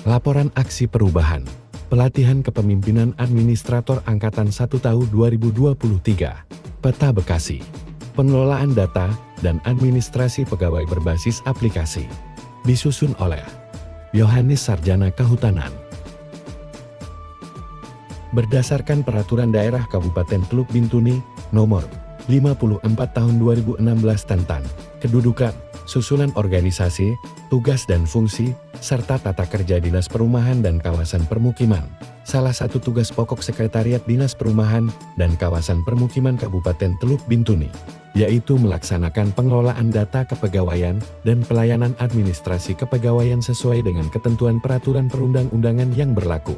Laporan Aksi Perubahan, Pelatihan Kepemimpinan Administrator Angkatan 1 tahun 2023, Peta Bekasi, Pengelolaan Data dan Administrasi Pegawai Berbasis Aplikasi, disusun oleh Yohanes Sarjana Kehutanan. Berdasarkan Peraturan Daerah Kabupaten Teluk Bintuni, Nomor 54 Tahun 2016 tentang Kedudukan, Susunan Organisasi, Tugas dan Fungsi, serta Tata Kerja Dinas Perumahan dan Kawasan Permukiman. Salah satu tugas pokok Sekretariat Dinas Perumahan dan Kawasan Permukiman Kabupaten Teluk Bintuni, yaitu melaksanakan pengelolaan data kepegawaian dan pelayanan administrasi kepegawaian sesuai dengan ketentuan peraturan perundang-undangan yang berlaku.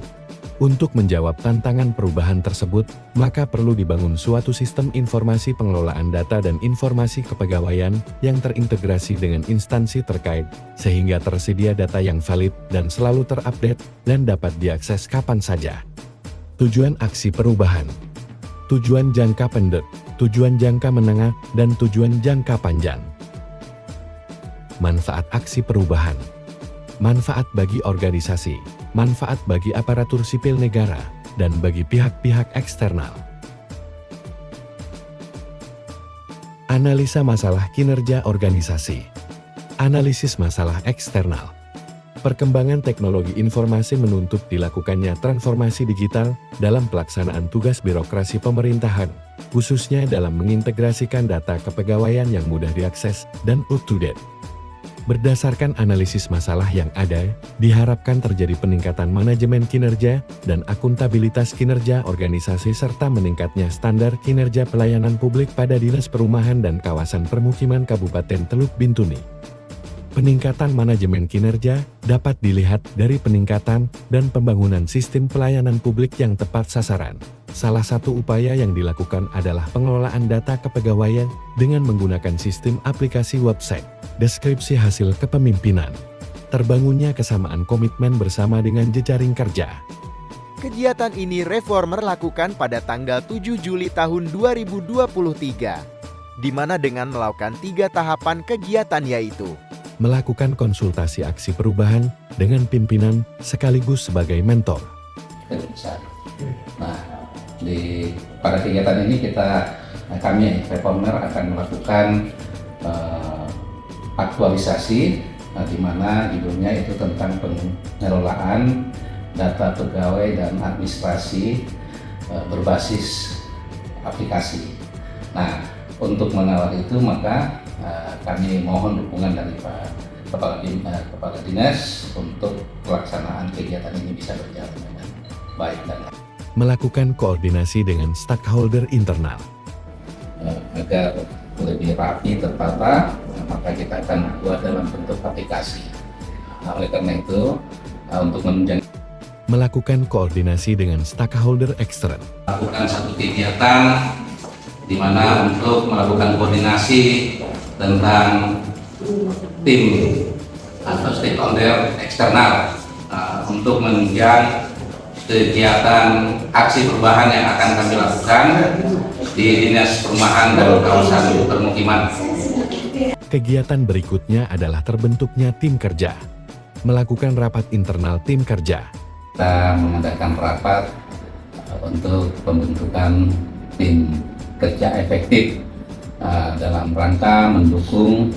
Untuk menjawab tantangan perubahan tersebut, maka perlu dibangun suatu sistem informasi pengelolaan data dan informasi kepegawaian yang terintegrasi dengan instansi terkait, sehingga tersedia data yang valid dan selalu terupdate dan dapat diakses kapan saja. Tujuan aksi perubahan, tujuan jangka pendek, tujuan jangka menengah, dan tujuan jangka panjang. Manfaat aksi perubahan, manfaat bagi organisasi, manfaat bagi aparatur sipil negara, dan bagi pihak-pihak eksternal. Analisa masalah kinerja organisasi. Analisis masalah eksternal. Perkembangan teknologi informasi menuntut dilakukannya transformasi digital dalam pelaksanaan tugas birokrasi pemerintahan, khususnya dalam mengintegrasikan data kepegawaian yang mudah diakses dan up-to-date. Berdasarkan analisis masalah yang ada, diharapkan terjadi peningkatan manajemen kinerja dan akuntabilitas kinerja organisasi serta meningkatnya standar kinerja pelayanan publik pada Dinas Perumahan dan Kawasan Permukiman Kabupaten Teluk Bintuni. Peningkatan manajemen kinerja dapat dilihat dari peningkatan dan pembangunan sistem pelayanan publik yang tepat sasaran. Salah satu upaya yang dilakukan adalah pengelolaan data kepegawaian dengan menggunakan sistem aplikasi website, deskripsi hasil kepemimpinan. Terbangunnya kesamaan komitmen bersama dengan jejaring kerja. Kegiatan ini Reformer lakukan pada tanggal 7 Juli tahun 2023, di mana dengan melakukan 3 tahapan kegiatan yaitu melakukan konsultasi aksi perubahan dengan pimpinan sekaligus sebagai mentor. Nah, pada kegiatan ini kami Reformer akan melakukan aktualisasi, di mana judulnya itu tentang pengelolaan data pegawai dan administrasi berbasis aplikasi. Nah, untuk mengawal itu maka kami mohon dukungan dari Pak Kepala Dinas untuk pelaksanaan kegiatan ini bisa berjalan dengan baik dan melakukan koordinasi dengan stakeholder internal. Agar lebih rapi tertata, maka kita akan buat dalam bentuk aplikasi. Nah, oleh karena itu, untuk menunjang melakukan koordinasi dengan stakeholder ekstern. Melakukan satu kegiatan di mana untuk melakukan koordinasi tentang tim atau stakeholder eksternal untuk menunjang kegiatan aksi perubahan yang akan kami lakukan di Dinas Perumahan dan Kawasan Permukiman. Kegiatan berikutnya adalah terbentuknya tim kerja. Melakukan rapat internal tim kerja. Kita mengadakan rapat untuk pembentukan tim kerja efektif dalam rangka mendukung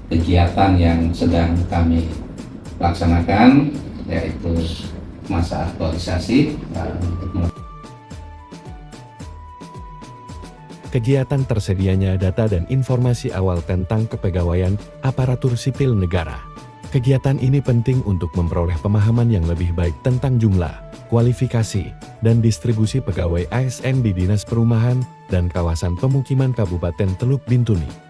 kegiatan yang sedang kami laksanakan, yaitu masa aktualisasi. Kegiatan tersedianya data dan informasi awal tentang kepegawaian aparatur sipil negara. Kegiatan ini penting untuk memperoleh pemahaman yang lebih baik tentang jumlah, kualifikasi, dan distribusi pegawai ASN di Dinas Perumahan dan Kawasan Pemukiman Kabupaten Teluk Bintuni.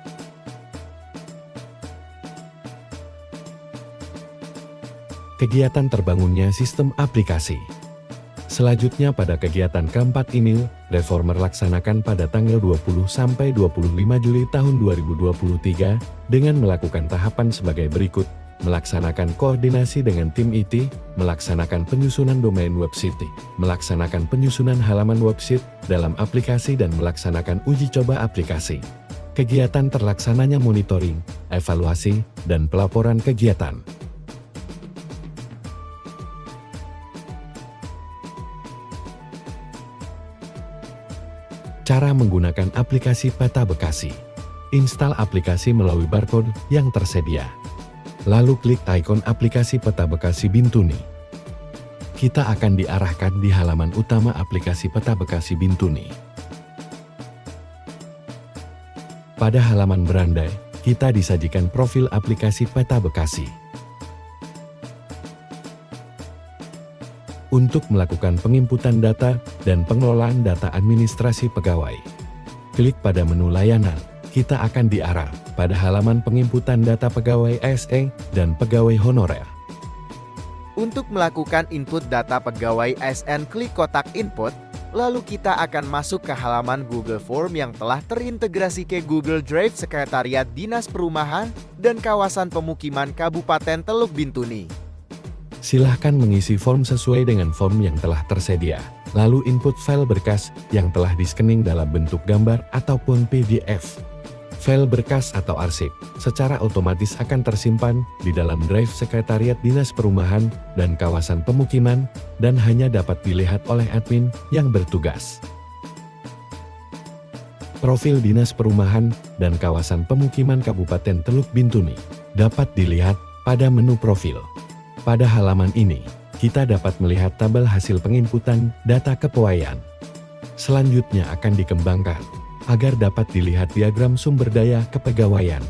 Kegiatan terbangunnya sistem aplikasi. Selanjutnya pada kegiatan keempat ini, Reformer laksanakan pada tanggal 20 sampai 25 Juli tahun 2023 dengan melakukan tahapan sebagai berikut: melaksanakan koordinasi dengan tim IT, melaksanakan penyusunan domain website, melaksanakan penyusunan halaman website dalam aplikasi dan melaksanakan uji coba aplikasi. Kegiatan terlaksananya monitoring, evaluasi, dan pelaporan kegiatan. Cara menggunakan aplikasi Peta Bekasi. Install aplikasi melalui barcode yang tersedia. Lalu klik ikon aplikasi Peta Bekasi Bintuni. Kita akan diarahkan di halaman utama aplikasi Peta Bekasi Bintuni. Pada halaman berandai, kita disajikan profil aplikasi Peta Bekasi. Untuk melakukan penginputan data dan pengelolaan data administrasi pegawai, klik pada menu layanan. Kita akan diarah pada halaman penginputan data pegawai ASN dan pegawai honorer. Untuk melakukan input data pegawai ASN, klik kotak input, lalu kita akan masuk ke halaman Google Form yang telah terintegrasi ke Google Drive Sekretariat Dinas Perumahan dan Kawasan Pemukiman Kabupaten Teluk Bintuni. Silahkan mengisi form sesuai dengan form yang telah tersedia, lalu input file berkas yang telah di-scanning dalam bentuk gambar ataupun PDF. File berkas atau arsip secara otomatis akan tersimpan di dalam drive Sekretariat Dinas Perumahan dan Kawasan Pemukiman dan hanya dapat dilihat oleh admin yang bertugas. Profil Dinas Perumahan dan Kawasan Pemukiman Kabupaten Teluk Bintuni dapat dilihat pada menu profil. Pada halaman ini, kita dapat melihat tabel hasil penginputan data kepegawaian. Selanjutnya akan dikembangkan agar dapat dilihat diagram sumber daya kepegawaian.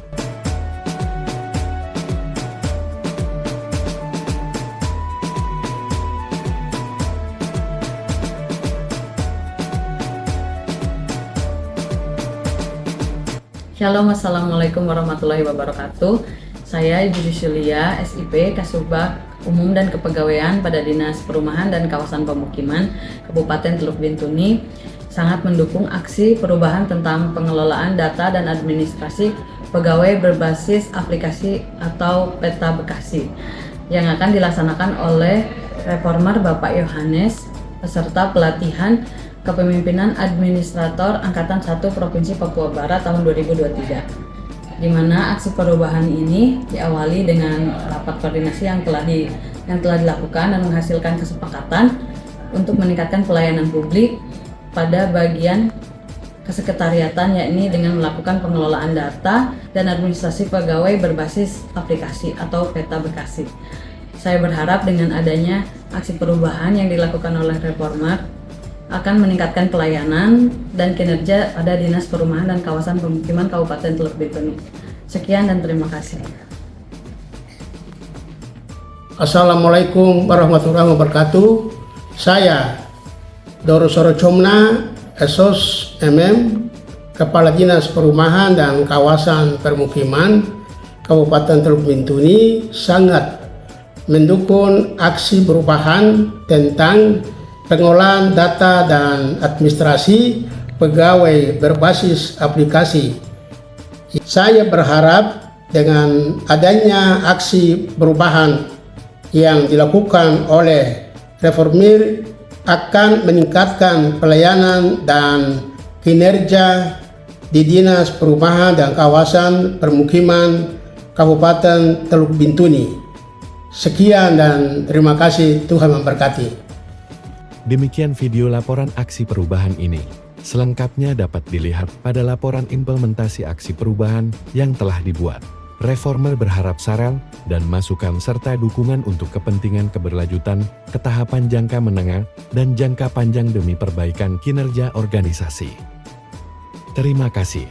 Shalom, Assalamualaikum warahmatullahi wabarakatuh. Saya Ibu Julia, SIP, Kasubag Umum dan Kepegawaian pada Dinas Perumahan dan Kawasan Pemukiman Kabupaten Teluk Bintuni sangat mendukung aksi perubahan tentang pengelolaan data dan administrasi pegawai berbasis aplikasi atau Peta Bekasi yang akan dilaksanakan oleh Reformer Bapak Yohanes peserta pelatihan Kepemimpinan Administrator Angkatan 1 Provinsi Papua Barat tahun 2023, di mana aksi perubahan ini diawali dengan rapat koordinasi yang telah dilakukan dan menghasilkan kesepakatan untuk meningkatkan pelayanan publik pada bagian kesekretariatan, yakni dengan melakukan pengelolaan data dan administrasi pegawai berbasis aplikasi atau Peta Bekasi. Saya berharap dengan adanya aksi perubahan yang dilakukan oleh Reformer akan meningkatkan pelayanan dan kinerja pada Dinas Perumahan dan Kawasan Pemukiman Kabupaten Teluk Bintuni. Sekian dan terima kasih. Assalamualaikum warahmatullahi wabarakatuh. Saya Doro Soro Comna, SOS MM, Kepala Dinas Perumahan dan Kawasan Permukiman Kabupaten Teluk Bintuni, sangat mendukung aksi perubahan tentang pengolahan data dan administrasi pegawai berbasis aplikasi. Saya berharap dengan adanya aksi perubahan yang dilakukan oleh Reformer akan meningkatkan pelayanan dan kinerja di Dinas Perumahan dan Kawasan Permukiman Kabupaten Teluk Bintuni. Sekian dan terima kasih, Tuhan memberkati. Demikian video laporan aksi perubahan ini. Selengkapnya dapat dilihat pada laporan implementasi aksi perubahan yang telah dibuat. Reformer berharap saran dan masukan serta dukungan untuk kepentingan keberlanjutan, ketahapan jangka menengah, dan jangka panjang demi perbaikan kinerja organisasi. Terima kasih.